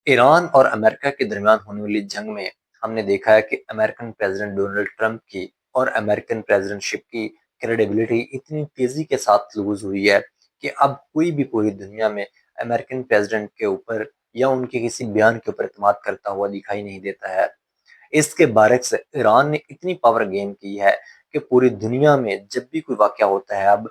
ایران اور امریکہ کے درمیان ہونے والی جنگ میں ہم نے دیکھا ہے کہ امریکن پریزیڈنٹ ڈونلڈ ٹرمپ کی اور امریکن پریزیڈنٹ شپ کی کریڈیبلٹی اتنی تیزی کے ساتھ لوز ہوئی ہے کہ اب کوئی بھی پوری دنیا میں امریکن پریزیڈنٹ کے اوپر یا ان کے کسی بیان کے اوپر اعتماد کرتا ہوا دکھائی نہیں دیتا ہے۔ اس کے برعکس ایران نے اتنی پاور گین کی ہے کہ پوری دنیا میں جب بھی کوئی واقعہ ہوتا ہے اب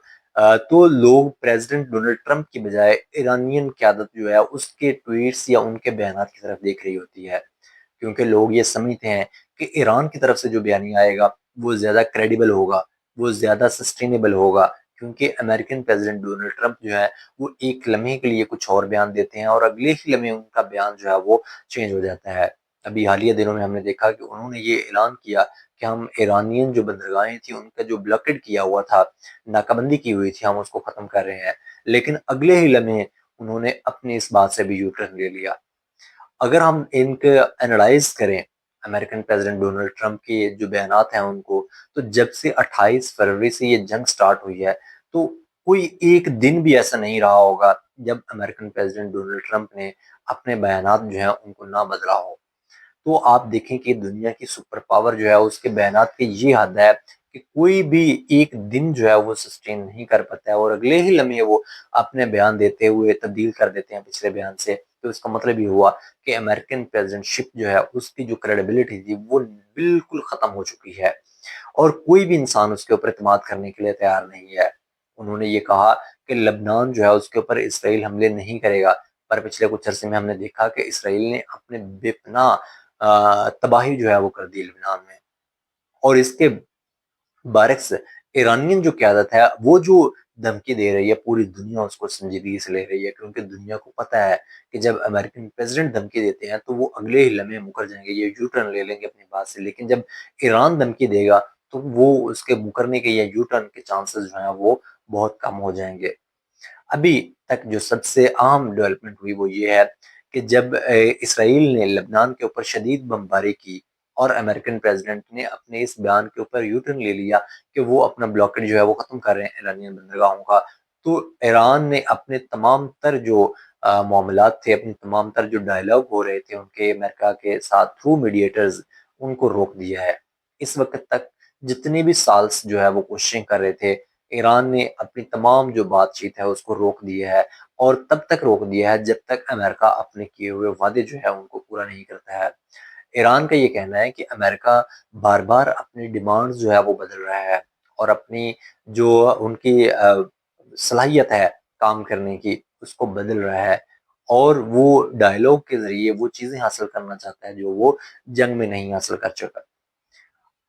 تو لوگ پریزیڈنٹ ڈونلڈ ٹرمپ کی بجائے ایرانین قیادت جو ہے اس کے ٹویٹس یا ان کے بیانات کی طرف دیکھ رہی ہوتی ہے، کیونکہ لوگ یہ سمجھتے ہیں کہ ایران کی طرف سے جو بیانیہ آئے گا وہ زیادہ کریڈیبل ہوگا، وہ زیادہ سسٹینیبل ہوگا، کیونکہ امریکن پریزیڈنٹ ڈونلڈ ٹرمپ جو ہے وہ ایک لمحے کے لیے کچھ اور بیان دیتے ہیں اور اگلے ہی لمحے ان کا بیان جو ہے وہ چینج ہو جاتا ہے۔ ابھی حالیہ دنوں میں ہم نے دیکھا کہ انہوں نے یہ اعلان کیا کہ ہم ایرانین جو بندرگاہیں تھیں ان کا جو بلاکڈ کیا ہوا تھا، ناکہ بندی کی ہوئی تھی، ہم اس کو ختم کر رہے ہیں، لیکن اگلے ہی لمحے انہوں نے اپنی اس بات سے بھی یو ٹرن لے لیا۔ اگر ہم ان کے انالائز کریں امریکن پریزیڈنٹ ڈونلڈ ٹرمپ کے جو بیانات ہیں ان کو، تو جب سے 28 فروری سے یہ جنگ سٹارٹ ہوئی ہے تو کوئی ایک دن بھی ایسا نہیں رہا ہوگا جب امریکن پریزیڈنٹ ڈونلڈ ٹرمپ نے اپنے بیانات جو ہیں ان کو نہ بدلا ہو۔ تو آپ دیکھیں کہ دنیا کی سپر پاور جو ہے اس کے بیانات کی یہ حد ہے کہ کوئی بھی ایک دن جو ہے وہ سسٹین نہیں کر پاتا ہے اور اگلے ہی لمحے وہ اپنے بیان دیتے ہوئے تبدیل کر دیتے ہیں پچھلے بیان سے۔ تو اس کا مطلب یہ ہوا کہ امریکن پریزیڈنٹ شپ جو ہے اس کی جو کریڈیبلٹی تھی وہ بالکل ختم ہو چکی ہے اور کوئی بھی انسان اس کے اوپر اعتماد کرنے کے لیے تیار نہیں ہے۔ انہوں نے یہ کہا کہ لبنان جو ہے اس کے اوپر اسرائیل حملے نہیں کرے گا، پر پچھلے کچھ عرصے میں ہم نے دیکھا کہ اسرائیل نے اپنے بے پناہ تباہی جو ہے وہ کر دی لبنان میں۔ اور اس کے برعکس ایرانین جو قیادت ہے وہ جو دھمکی دے رہی ہے پوری دنیا اس کو سنجیدگی سے لے رہی ہے، کیونکہ دنیا کو پتہ ہے کہ جب امریکن پریزیڈنٹ دھمکی دیتے ہیں تو وہ اگلے ہی لمحے مکر جائیں گے، یہ یو ٹرن لے لیں گے اپنی بات سے، لیکن جب ایران دھمکی دے گا تو وہ اس کے مکرنے کے یا یو ٹرن کے چانسز جو ہیں وہ بہت کم ہو جائیں گے۔ ابھی تک جو سب سے اہم ڈیولپمنٹ ہوئی وہ یہ ہے کہ جب اسرائیل نے لبنان کے اوپر شدید بمباری کی اور امریکن پریزیڈنٹ نے اپنے اس بیان کے اوپر یو ٹرن لے لیا کہ وہ اپنا بلاکڈ جو ہے وہ ختم کر رہے ہیں ایرانین بندرگاہوں کا، تو ایران نے اپنے تمام تر جو معاملات تھے، اپنی تمام تر جو ڈائلاگ ہو رہے تھے ان کے امریکہ کے ساتھ تھرو میڈیٹرز، ان کو روک دیا ہے۔ اس وقت تک جتنے بھی سالس جو ہے وہ کوششیں کر رہے تھے، ایران نے اپنی تمام جو بات چیت ہے اس کو روک دیا ہے، اور تب تک روک دیا ہے جب تک امریکہ اپنے کیے ہوئے وعدے جو ہے ان کو پورا نہیں کرتا ہے۔ ایران کا یہ کہنا ہے کہ امریکہ بار بار اپنی ڈیمانڈز جو ہے وہ بدل رہا ہے اور اپنی جو ان کی صلاحیت ہے کام کرنے کی اس کو بدل رہا ہے، اور وہ ڈائلاگ کے ذریعے وہ چیزیں حاصل کرنا چاہتا ہے جو وہ جنگ میں نہیں حاصل کر چکا۔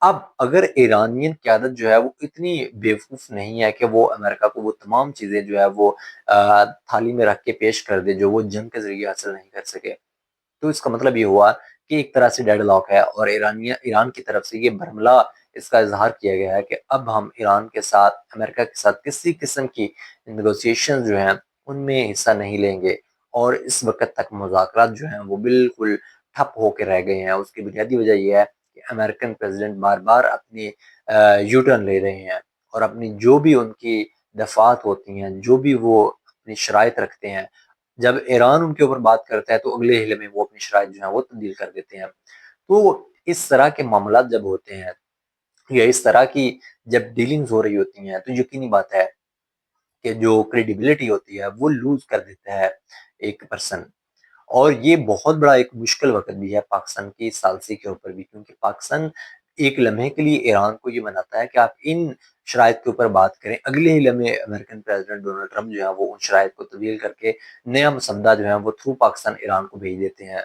اب اگر ایرانین قیادت جو ہے وہ اتنی بیوقوف نہیں ہے کہ وہ امریکہ کو وہ تمام چیزیں جو ہے وہ تھالی میں رکھ کے پیش کر دے جو وہ جنگ کے ذریعے حاصل نہیں کر سکے، تو اس کا مطلب یہ ہوا کہ ایک طرح سے ڈیڈ لاک ہے، اور ایران کی طرف سے یہ برملا اس کا اظہار کیا گیا ہے کہ اب ہم ایران کے ساتھ، امریکہ کے ساتھ کسی قسم کی نیگوسیشن جو ہیں ان میں حصہ نہیں لیں گے، اور اس وقت تک مذاکرات جو ہیں وہ بالکل ٹھپ ہو کے رہ گئے ہیں۔ اس کی بنیادی وجہ یہ ہے کہ امریکن پریزیڈنٹ بار بار اپنی یو ٹرن لے رہے ہیں اور اپنی جو بھی ان کی دفعات ہوتی ہیں، جو بھی وہ اپنی شرائط رکھتے ہیں، جب ایران ان کے اوپر بات کرتا ہے تو اگلے ہی لمحے وہ اپنی شرائط جو ہیں وہ تبدیل کر دیتے ہیں۔ تو اس طرح کے معاملات جب ہوتے ہیں یا اس طرح کی جب ڈیلنگز ہو رہی ہوتی ہیں تو یقینی بات ہے کہ جو کریڈیبلٹی ہوتی ہے وہ لوز کر دیتا ہے ایک پرسن، اور یہ بہت بڑا ایک مشکل وقت بھی ہے پاکستان کی ثالثی کے اوپر بھی، کیونکہ پاکستان ایک لمحے کے لیے ایران کو یہ مناتا ہے کہ آپ ان شرائط کے اوپر بات کریں، اگلے ہی لمحے امریکن پریزیڈنٹ ڈونلڈ ٹرمپ جو ہے وہ ان شرائط کو تبدیل کر کے نیا مسودہ جو ہے وہ تھرو پاکستان ایران کو بھیج دیتے ہیں۔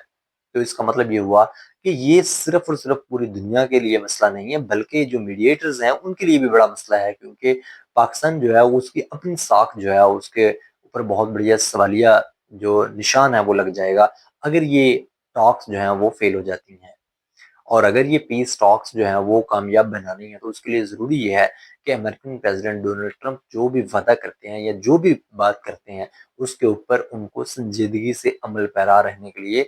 تو اس کا مطلب یہ ہوا کہ یہ صرف اور صرف پوری دنیا کے لیے مسئلہ نہیں ہے، بلکہ جو میڈیٹرز ہیں ان کے لیے بھی بڑا مسئلہ ہے، کیونکہ پاکستان جو ہے وہ اس کی اپنی ساکھ جو ہے اس کے اوپر بہت بڑی سوالیہ جو نشان ہے وہ لگ جائے گا اگر یہ ٹاکس جو ہیں وہ فیل ہو جاتی ہیں۔ اور اگر یہ پیس ٹاکس جو ہیں وہ کامیاب بنانی ہے تو اس کے لیے ضروری یہ ہے کہ امریکن پریزیڈنٹ ڈونلڈ ٹرمپ جو بھی وعدہ کرتے ہیں یا جو بھی بات کرتے ہیں اس کے اوپر ان کو سنجیدگی سے عمل پیرا رہنے کے لیے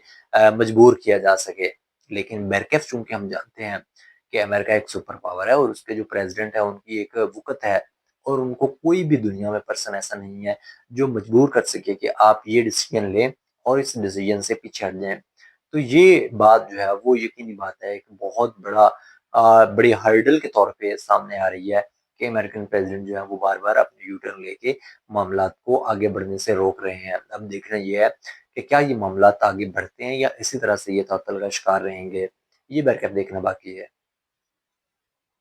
مجبور کیا جا سکے۔ لیکن بیرکیف چونکہ ہم جانتے ہیں کہ امریکہ ایک سپر پاور ہے اور اس کے جو پریزیڈنٹ ہے ان کی ایک وقت ہے، اور ان کو کوئی بھی دنیا میں پرسن ایسا نہیں ہے جو مجبور کر سکے کہ آپ یہ ڈیسیجن لیں اور اس ڈیسیجن سے پیچھے ہٹ جائیں۔ تو یہ بات جو ہے وہ یقینی بات ہے ایک بہت بڑی ہرڈل کے طور پہ سامنے آ رہی ہے کہ امریکن پریزیڈنٹ جو ہے وہ بار بار اپنے یو ٹرن لے کے معاملات کو آگے بڑھنے سے روک رہے ہیں۔ اب دیکھنا یہ ہے کہ کیا یہ معاملات آگے بڑھتے ہیں یا اسی طرح سے یہ تعطل کا شکار رہیں گے، یہ بیٹھ کر دیکھنا باقی ہے۔